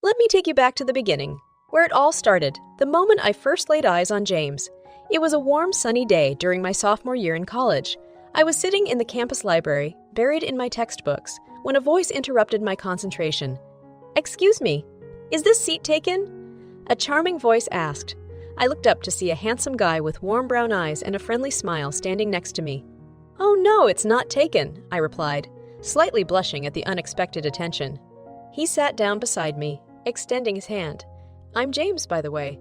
Let me take you back to the beginning, where it all started, the moment I first laid eyes on James. It was a warm, sunny day during my sophomore year in college. I was sitting in the campus library, buried in my textbooks, when a voice interrupted my concentration. "Excuse me, is this seat taken?" A charming voice asked. I looked up to see a handsome guy with warm brown eyes and a friendly smile standing next to me. "Oh no, it's not taken," I replied, slightly blushing at the unexpected attention. He sat down beside me, extending his hand. "I'm James, by the way."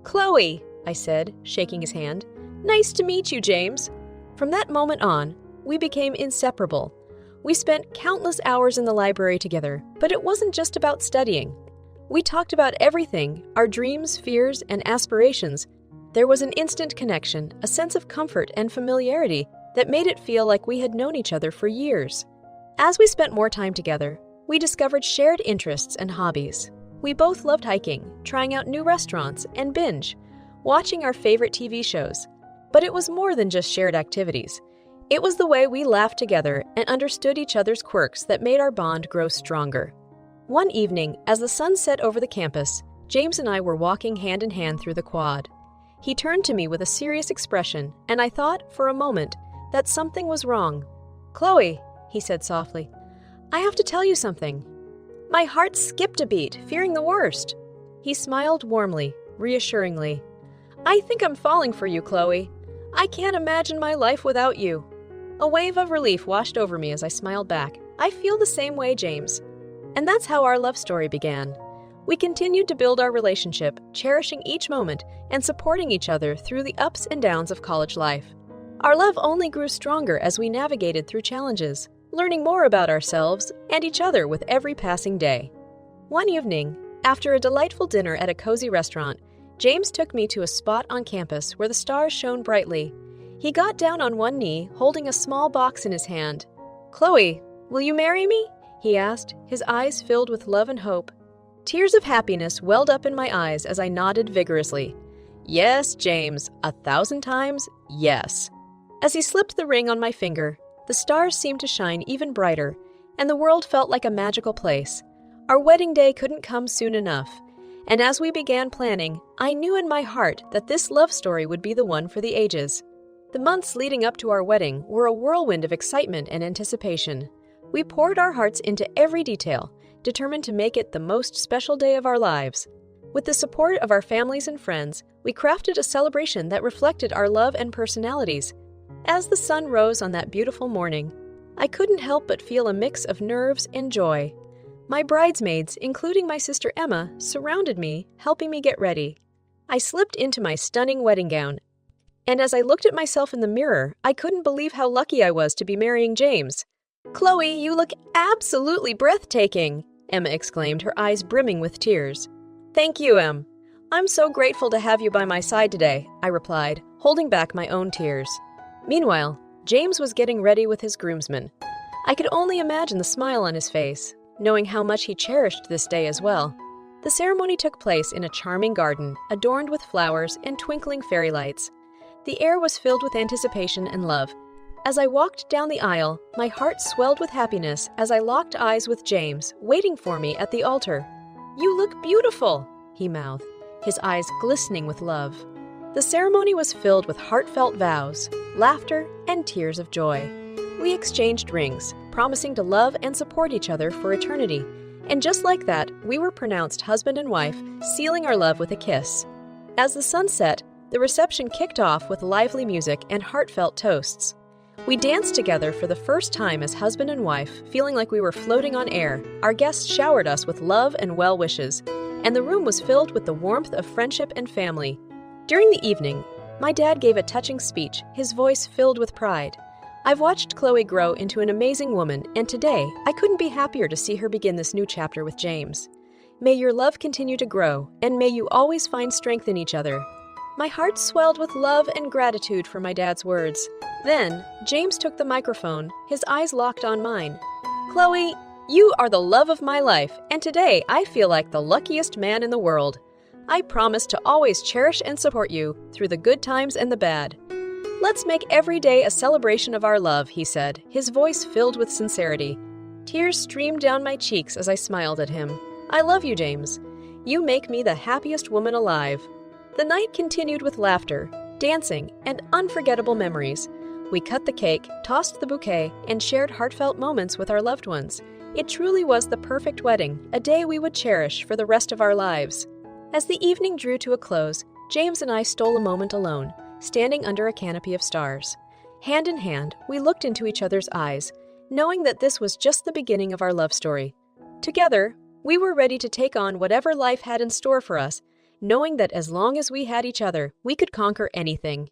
"Chloe," I said, shaking his hand. "Nice to meet you, James." From that moment on, we became inseparable. We spent countless hours in the library together, but it wasn't just about studying. We talked about everything, our dreams, fears, and aspirations. There was an instant connection, a sense of comfort and familiarity that made it feel like we had known each other for years. As we spent more time together, we discovered shared interests and hobbies. We both loved hiking, trying out new restaurants, and binge, watching our favorite TV shows. But it was more than just shared activities. It was the way we laughed together and understood each other's quirks that made our bond grow stronger. One evening, as the sun set over the campus, James and I were walking hand in hand through the quad. He turned to me with a serious expression, and I thought, for a moment, that something was wrong. "Chloe," he said softly, "I have to tell you something." My heart skipped a beat, fearing the worst. He smiled warmly, reassuringly. "I think I'm falling for you, Chloe. I can't imagine my life without you." A wave of relief washed over me as I smiled back. "I feel the same way, James." And that's how our love story began. We continued to build our relationship, cherishing each moment and supporting each other through the ups and downs of college life. Our love only grew stronger as we navigated through challenges, learning more about ourselves and each other with every passing day. One evening, after a delightful dinner at a cozy restaurant, James took me to a spot on campus where the stars shone brightly. He got down on one knee, holding a small box in his hand. "Chloe, will you marry me?" he asked, his eyes filled with love and hope. Tears of happiness welled up in my eyes as I nodded vigorously. "Yes, James, 1,000 times, yes." As he slipped the ring on my finger, the stars seemed to shine even brighter, and the world felt like a magical place. Our wedding day couldn't come soon enough, and as we began planning, I knew in my heart that this love story would be the one for the ages. The months leading up to our wedding were a whirlwind of excitement and anticipation. We poured our hearts into every detail, determined to make it the most special day of our lives. With the support of our families and friends, we crafted a celebration that reflected our love and personalities. As the sun rose on that beautiful morning, I couldn't help but feel a mix of nerves and joy. My bridesmaids, including my sister Emma, surrounded me, helping me get ready. I slipped into my stunning wedding gown, and as I looked at myself in the mirror, I couldn't believe how lucky I was to be marrying James. "Chloe, you look absolutely breathtaking," Emma exclaimed, her eyes brimming with tears. "Thank you, Em. I'm so grateful to have you by my side today," I replied, holding back my own tears. Meanwhile, James was getting ready with his groomsmen. I could only imagine the smile on his face, knowing how much he cherished this day as well. The ceremony took place in a charming garden, adorned with flowers and twinkling fairy lights. The air was filled with anticipation and love. As I walked down the aisle, my heart swelled with happiness as I locked eyes with James, waiting for me at the altar. "You look beautiful," he mouthed, his eyes glistening with love. The ceremony was filled with heartfelt vows, laughter, and tears of joy. We exchanged rings, promising to love and support each other for eternity. And just like that, we were pronounced husband and wife, sealing our love with a kiss. As the sun set, the reception kicked off with lively music and heartfelt toasts. We danced together for the first time as husband and wife, feeling like we were floating on air. Our guests showered us with love and well wishes, and the room was filled with the warmth of friendship and family. During the evening, my dad gave a touching speech, his voice filled with pride. I've watched Chloe grow into an amazing woman, and today, I couldn't be happier to see her begin this new chapter with James. May your love continue to grow, and may you always find strength in each other. My heart swelled with love and gratitude for my dad's words. Then, James took the microphone, his eyes locked on mine. "Chloe, you are the love of my life, and today I feel like the luckiest man in the world. I promise to always cherish and support you through the good times and the bad. Let's make every day a celebration of our love," he said, his voice filled with sincerity. Tears streamed down my cheeks as I smiled at him. I love you, James. You make me the happiest woman alive." The night continued with laughter, dancing, and unforgettable memories. We cut the cake, tossed the bouquet, and shared heartfelt moments with our loved ones. It truly was the perfect wedding, a day we would cherish for the rest of our lives. As the evening drew to a close, James and I stole a moment alone, standing under a canopy of stars. Hand in hand, we looked into each other's eyes, knowing that this was just the beginning of our love story. Together, we were ready to take on whatever life had in store for us, knowing that as long as we had each other, we could conquer anything.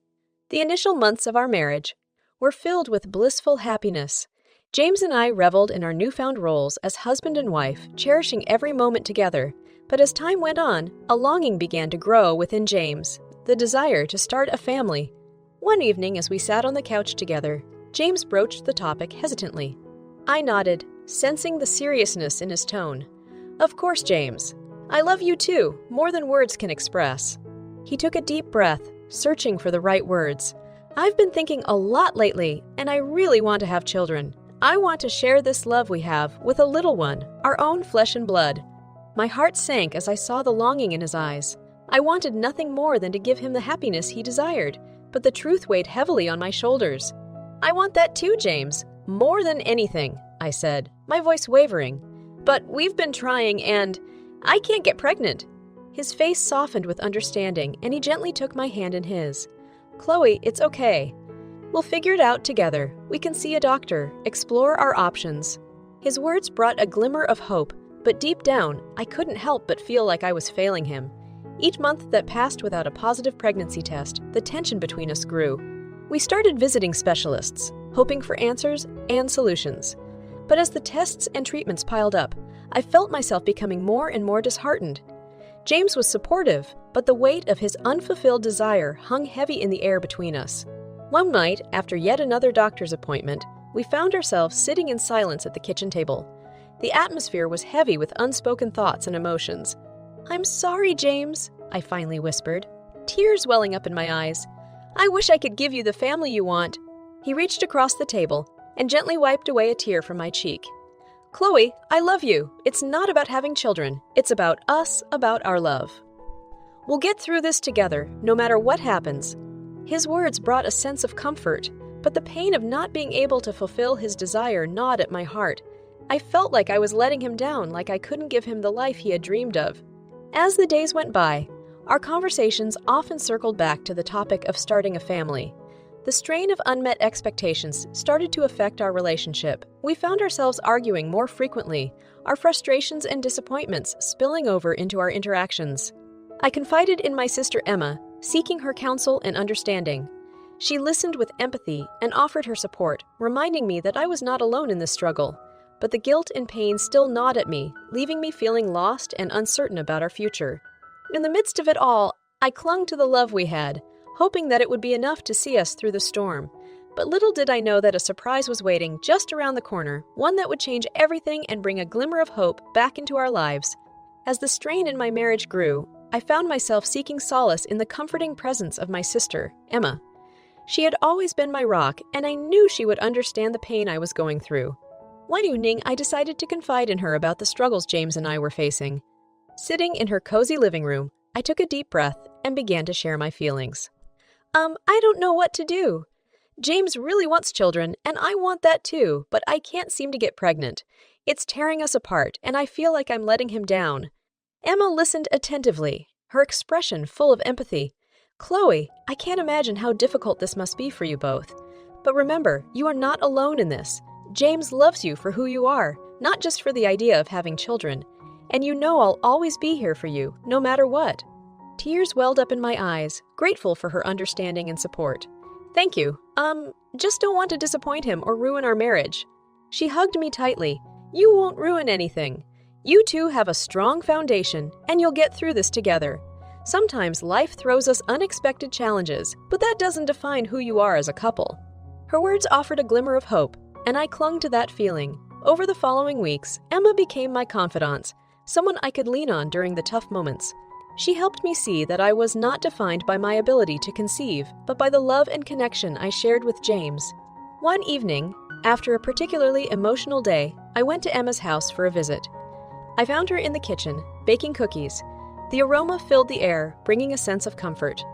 The initial months of our marriage were filled with blissful happiness. James and I reveled in our newfound roles as husband and wife, cherishing every moment together. But as time went on, a longing began to grow within James, the desire to start a family. One evening, as we sat on the couch together, James broached the topic hesitantly. I nodded, sensing the seriousness in his tone. "Of course, James. I love you too, more than words can express." He took a deep breath, searching for the right words. "I've been thinking a lot lately, and I really want to have children. I want to share this love we have with a little one, our own flesh and blood." My heart sank as I saw the longing in his eyes. I wanted nothing more than to give him the happiness he desired, but the truth weighed heavily on my shoulders. "I want that too, James. More than anything," I said, my voice wavering. "But we've been trying and I can't get pregnant." His face softened with understanding, and he gently took my hand in his. "Chloe, it's okay. We'll figure it out together. We can see a doctor, explore our options." His words brought a glimmer of hope, but deep down, I couldn't help but feel like I was failing him. Each month that passed without a positive pregnancy test, the tension between us grew. We started visiting specialists, hoping for answers and solutions. But as the tests and treatments piled up, I felt myself becoming more and more disheartened. James was supportive, but the weight of his unfulfilled desire hung heavy in the air between us. One night, after yet another doctor's appointment, we found ourselves sitting in silence at the kitchen table. The atmosphere was heavy with unspoken thoughts and emotions. "I'm sorry, James," I finally whispered, tears welling up in my eyes. "I wish I could give you the family you want." He reached across the table and gently wiped away a tear from my cheek. "Chloe, I love you. It's not about having children. It's about us, about our love. We'll get through this together, no matter what happens." His words brought a sense of comfort, but the pain of not being able to fulfill his desire gnawed at my heart. I felt like I was letting him down, like I couldn't give him the life he had dreamed of. As the days went by, our conversations often circled back to the topic of starting a family. The strain of unmet expectations started to affect our relationship. We found ourselves arguing more frequently, our frustrations and disappointments spilling over into our interactions. I confided in my sister Emma, seeking her counsel and understanding. She listened with empathy and offered her support, reminding me that I was not alone in this struggle. But the guilt and pain still gnawed at me, leaving me feeling lost and uncertain about our future. In the midst of it all, I clung to the love we had, hoping that it would be enough to see us through the storm. But little did I know that a surprise was waiting just around the corner, one that would change everything and bring a glimmer of hope back into our lives. As the strain in my marriage grew, I found myself seeking solace in the comforting presence of my sister, Emma. She had always been my rock, and I knew she would understand the pain I was going through. One evening, I decided to confide in her about the struggles James and I were facing. Sitting in her cozy living room, I took a deep breath and began to share my feelings. I don't know what to do. James really wants children, and I want that too, but I can't seem to get pregnant. It's tearing us apart, and I feel like I'm letting him down." Emma listened attentively, her expression full of empathy. "Chloe, I can't imagine how difficult this must be for you both. But remember, you are not alone in this. James loves you for who you are, not just for the idea of having children. And you know I'll always be here for you, no matter what." Tears welled up in my eyes, grateful for her understanding and support. "Thank you. Just don't want to disappoint him or ruin our marriage." She hugged me tightly. "You won't ruin anything. You two have a strong foundation, and you'll get through this together. Sometimes life throws us unexpected challenges, but that doesn't define who you are as a couple." Her words offered a glimmer of hope, and I clung to that feeling. Over the following weeks, Emma became my confidant, someone I could lean on during the tough moments. She helped me see that I was not defined by my ability to conceive, but by the love and connection I shared with James. One evening, after a particularly emotional day, I went to Emma's house for a visit. I found her in the kitchen, baking cookies. The aroma filled the air, bringing a sense of comfort.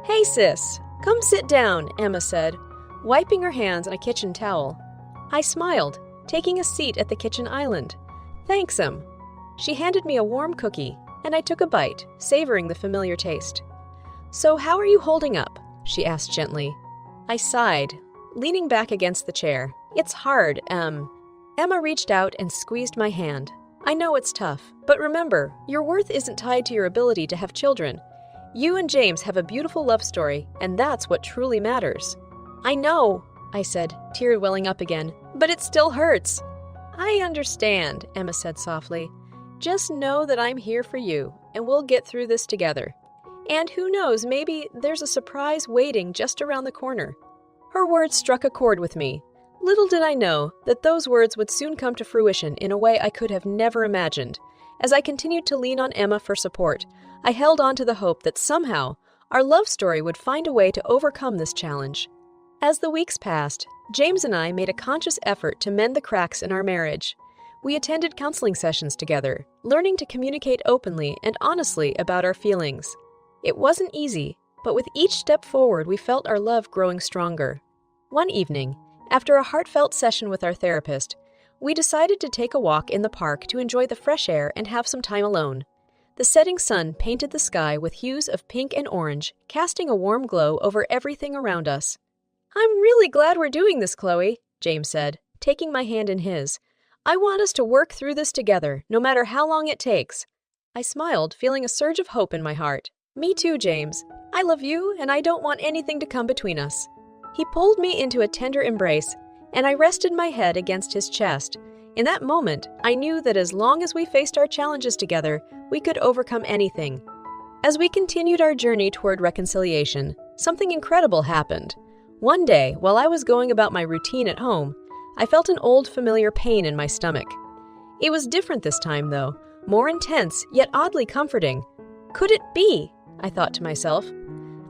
"Hey, sis, come sit down," Emma said, wiping her hands on a kitchen towel. I smiled, taking a seat at the kitchen island. "Thanks, Em." She handed me a warm cookie, and I took a bite, savoring the familiar taste. "So how are you holding up?" she asked gently. I sighed, leaning back against the chair. "It's hard, Emma reached out and squeezed my hand. "I know it's tough, but remember, your worth isn't tied to your ability to have children. You and James have a beautiful love story, and that's what truly matters." "I know," I said, tear welling up again, "but it still hurts." "I understand," Emma said softly. "Just know that I'm here for you, and we'll get through this together. And who knows, maybe there's a surprise waiting just around the corner." Her words struck a chord with me. Little did I know that those words would soon come to fruition in a way I could have never imagined. As I continued to lean on Emma for support, I held on to the hope that somehow our love story would find a way to overcome this challenge. As the weeks passed, James and I made a conscious effort to mend the cracks in our marriage. We attended counseling sessions together, learning to communicate openly and honestly about our feelings. It wasn't easy, but with each step forward, we felt our love growing stronger. One evening, after a heartfelt session with our therapist, we decided to take a walk in the park to enjoy the fresh air and have some time alone. The setting sun painted the sky with hues of pink and orange, casting a warm glow over everything around us. "I'm really glad we're doing this, Chloe," James said, taking my hand in his. "I want us to work through this together, no matter how long it takes." I smiled, feeling a surge of hope in my heart. "Me too, James. I love you, and I don't want anything to come between us." He pulled me into a tender embrace, and I rested my head against his chest. In that moment, I knew that as long as we faced our challenges together, we could overcome anything. As we continued our journey toward reconciliation, something incredible happened. One day, while I was going about my routine at home, I felt an old familiar pain in my stomach. It was different this time, though, more intense, yet oddly comforting. Could it be? I thought to myself.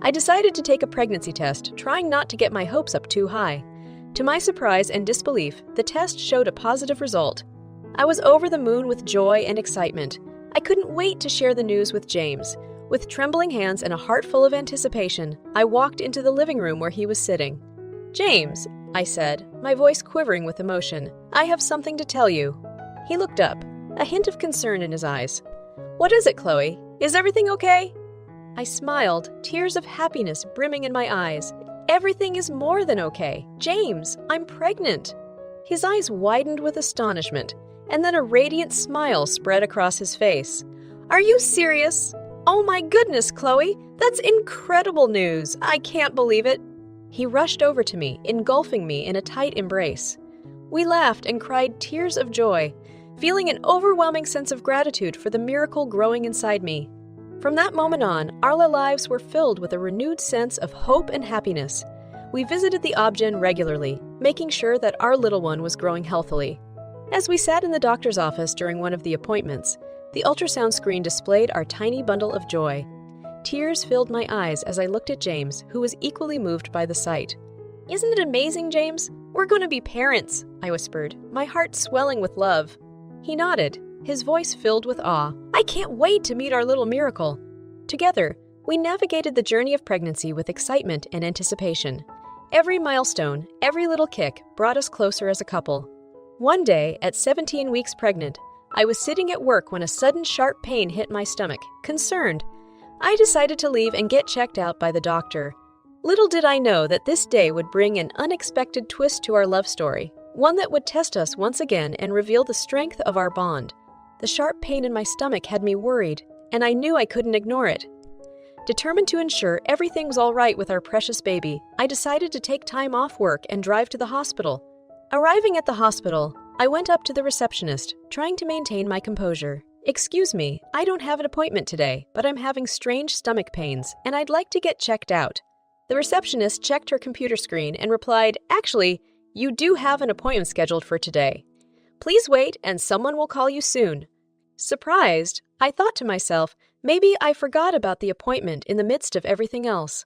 I decided to take a pregnancy test, trying not to get my hopes up too high. To my surprise and disbelief, the test showed a positive result. I was over the moon with joy and excitement. I couldn't wait to share the news with James. With trembling hands and a heart full of anticipation, I walked into the living room where he was sitting. "James," I said, my voice quivering with emotion, "I have something to tell you." He looked up, a hint of concern in his eyes. "What is it, Chloe? Is everything okay?" I smiled, tears of happiness brimming in my eyes. "Everything is more than okay. James, I'm pregnant." His eyes widened with astonishment, and then a radiant smile spread across his face. "Are you serious? Oh my goodness, Chloe! That's incredible news! I can't believe it!" He rushed over to me, engulfing me in a tight embrace. We laughed and cried tears of joy, feeling an overwhelming sense of gratitude for the miracle growing inside me. From that moment on, our lives were filled with a renewed sense of hope and happiness. We visited the Ob-Gyn regularly, making sure that our little one was growing healthily. As we sat in the doctor's office during one of the appointments, the ultrasound screen displayed our tiny bundle of joy. Tears filled my eyes as I looked at James, who was equally moved by the sight. "Isn't it amazing, James? We're going to be parents," I whispered, my heart swelling with love. He nodded, his voice filled with awe. "I can't wait to meet our little miracle." Together, we navigated the journey of pregnancy with excitement and anticipation. Every milestone, every little kick brought us closer as a couple. One day, at 17 weeks pregnant, I was sitting at work when a sudden sharp pain hit my stomach. Concerned, I decided to leave and get checked out by the doctor. Little did I know that this day would bring an unexpected twist to our love story, one that would test us once again and reveal the strength of our bond. The sharp pain in my stomach had me worried, and I knew I couldn't ignore it. Determined to ensure everything was all right with our precious baby, I decided to take time off work and drive to the hospital. Arriving at the hospital, I went up to the receptionist, trying to maintain my composure. "Excuse me, I don't have an appointment today, but I'm having strange stomach pains, and I'd like to get checked out." The receptionist checked her computer screen and replied, "Actually, you do have an appointment scheduled for today. Please wait, and someone will call you soon." Surprised, I thought to myself, maybe I forgot about the appointment in the midst of everything else.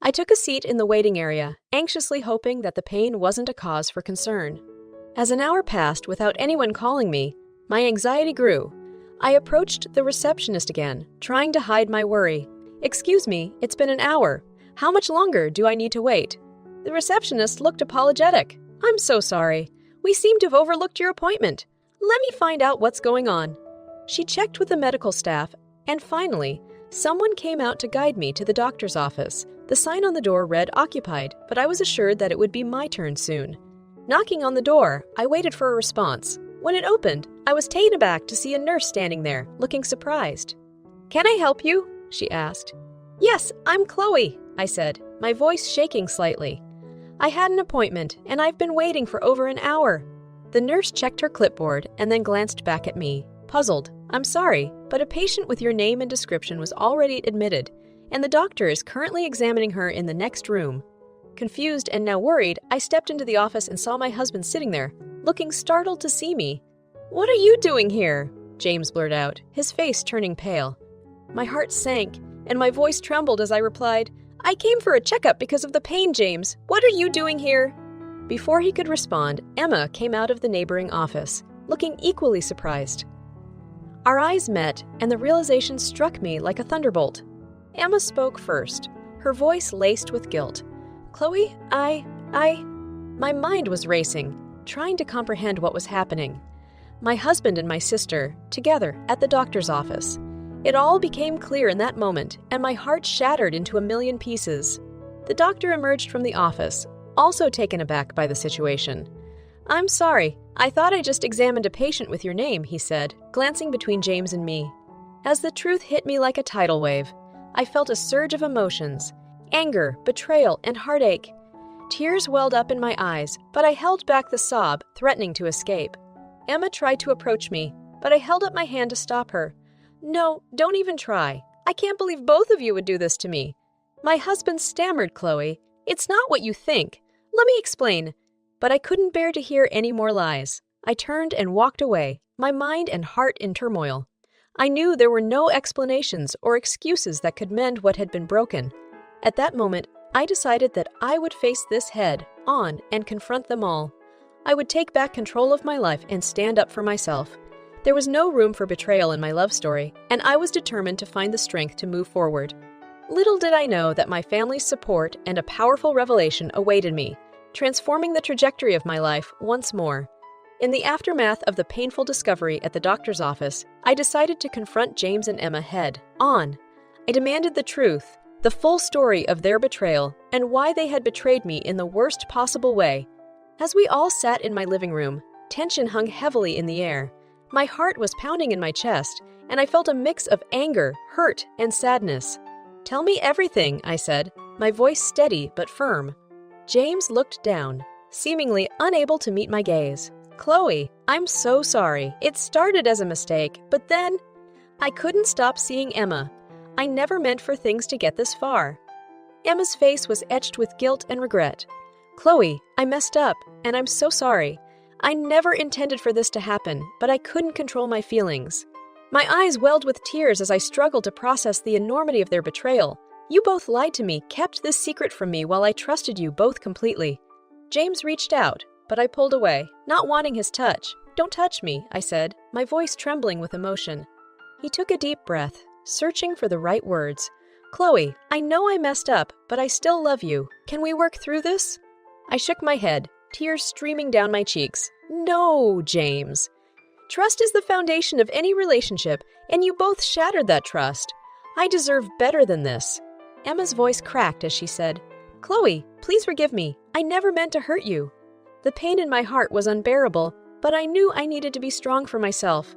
I took a seat in the waiting area, anxiously hoping that the pain wasn't a cause for concern. As an hour passed without anyone calling me, my anxiety grew. I approached the receptionist again, trying to hide my worry. "Excuse me, it's been an hour. How much longer do I need to wait?" The receptionist looked apologetic. "I'm so sorry. We seem to have overlooked your appointment. Let me find out what's going on." She checked with the medical staff, and finally, someone came out to guide me to the doctor's office. The sign on the door read occupied, but I was assured that it would be my turn soon. Knocking on the door, I waited for a response. When it opened, I was taken aback to see a nurse standing there, looking surprised. "Can I help you?" she asked. "Yes, I'm Chloe," I said, my voice shaking slightly. "I had an appointment, and I've been waiting for over an hour." The nurse checked her clipboard and then glanced back at me, puzzled. "I'm sorry, but a patient with your name and description was already admitted, and the doctor is currently examining her in the next room." Confused and now worried, I stepped into the office and saw my husband sitting there, looking startled to see me. "What are you doing here?" James blurted out, his face turning pale. My heart sank, and my voice trembled as I replied, "I came for a checkup because of the pain, James. What are you doing here?" Before he could respond, Emma came out of the neighboring office, looking equally surprised. Our eyes met, and the realization struck me like a thunderbolt. Emma spoke first, her voice laced with guilt. "Chloe, My mind was racing, trying to comprehend what was happening. My husband and my sister, together at the doctor's office. It all became clear in that moment, and my heart shattered into a million pieces. The doctor emerged from the office, also taken aback by the situation. "I'm sorry, I thought I just examined a patient with your name," he said, glancing between James and me. As the truth hit me like a tidal wave, I felt a surge of emotions: anger, betrayal, and heartache. Tears welled up in my eyes, but I held back the sob, threatening to escape. Emma tried to approach me, but I held up my hand to stop her. "No, don't even try. I can't believe both of you would do this to me." My husband stammered, "Chloe, it's not what you think. Let me explain." But I couldn't bear to hear any more lies. I turned and walked away, my mind and heart in turmoil. I knew there were no explanations or excuses that could mend what had been broken. At that moment, I decided that I would face this head on and confront them all. I would take back control of my life and stand up for myself. There was no room for betrayal in my love story, and I was determined to find the strength to move forward. Little did I know that my family's support and a powerful revelation awaited me, transforming the trajectory of my life once more. In the aftermath of the painful discovery at the doctor's office, I decided to confront James and Emma head on. I demanded the truth, the full story of their betrayal, and why they had betrayed me in the worst possible way. As we all sat in my living room, tension hung heavily in the air. My heart was pounding in my chest, and I felt a mix of anger, hurt, and sadness. "Tell me everything," I said, my voice steady but firm. James looked down, seemingly unable to meet my gaze. "Chloe, I'm so sorry. It started as a mistake, but then I couldn't stop seeing Emma. I never meant for things to get this far." Emma's face was etched with guilt and regret. "Chloe, I messed up, and I'm so sorry. I never intended for this to happen, but I couldn't control my feelings." My eyes welled with tears as I struggled to process the enormity of their betrayal. "You both lied to me, kept this secret from me while I trusted you both completely." James reached out, but I pulled away, not wanting his touch. "Don't touch me," I said, my voice trembling with emotion. He took a deep breath, searching for the right words. "Chloe, I know I messed up, but I still love you. Can we work through this?" I shook my head, tears streaming down my cheeks. "No, James. Trust is the foundation of any relationship, and you both shattered that trust. I deserve better than this." Emma's voice cracked as she said, "Chloe, please forgive me. I never meant to hurt you." The pain in my heart was unbearable, but I knew I needed to be strong for myself.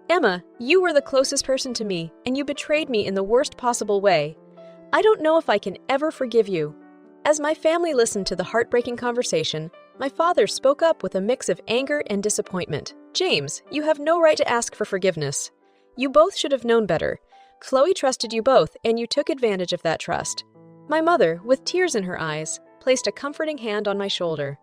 "Emma, you were the closest person to me, and you betrayed me in the worst possible way. I don't know if I can ever forgive you." As my family listened to the heartbreaking conversation, my father spoke up with a mix of anger and disappointment. "James, you have no right to ask for forgiveness. You both should have known better. Chloe trusted you both, and you took advantage of that trust." My mother, with tears in her eyes, placed a comforting hand on my shoulder.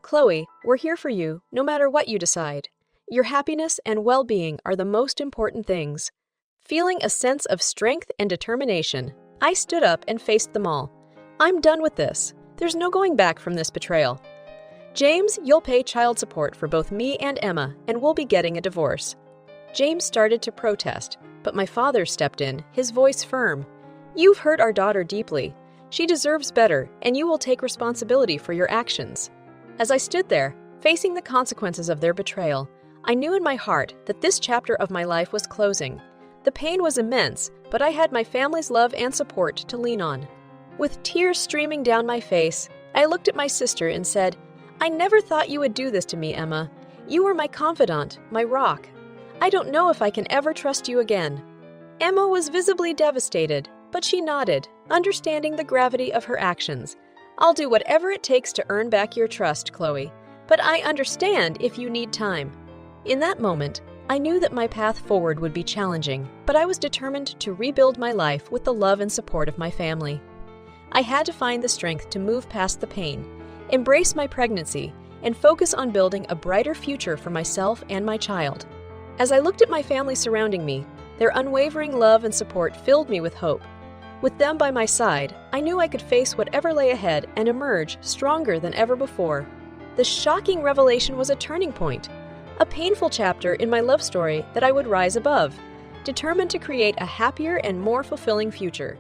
"Chloe, we're here for you, no matter what you decide. Your happiness and well-being are the most important things." Feeling a sense of strength and determination, I stood up and faced them all. "I'm done with this. There's no going back from this betrayal. James, you'll pay child support for both me and Emma, and we'll be getting a divorce." James started to protest, but my father stepped in, his voice firm. "You've hurt our daughter deeply. She deserves better, and you will take responsibility for your actions." As I stood there, facing the consequences of their betrayal, I knew in my heart that this chapter of my life was closing. The pain was immense, but I had my family's love and support to lean on. With tears streaming down my face, I looked at my sister and said, "I never thought you would do this to me, Emma. You were my confidant, my rock. I don't know if I can ever trust you again." Emma was visibly devastated, but she nodded, understanding the gravity of her actions. "I'll do whatever it takes to earn back your trust, Chloe, but I understand if you need time." In that moment, I knew that my path forward would be challenging, but I was determined to rebuild my life with the love and support of my family. I had to find the strength to move past the pain, embrace my pregnancy, and focus on building a brighter future for myself and my child. As I looked at my family surrounding me, their unwavering love and support filled me with hope. With them by my side, I knew I could face whatever lay ahead and emerge stronger than ever before. The shocking revelation was a turning point, a painful chapter in my love story that I would rise above, determined to create a happier and more fulfilling future.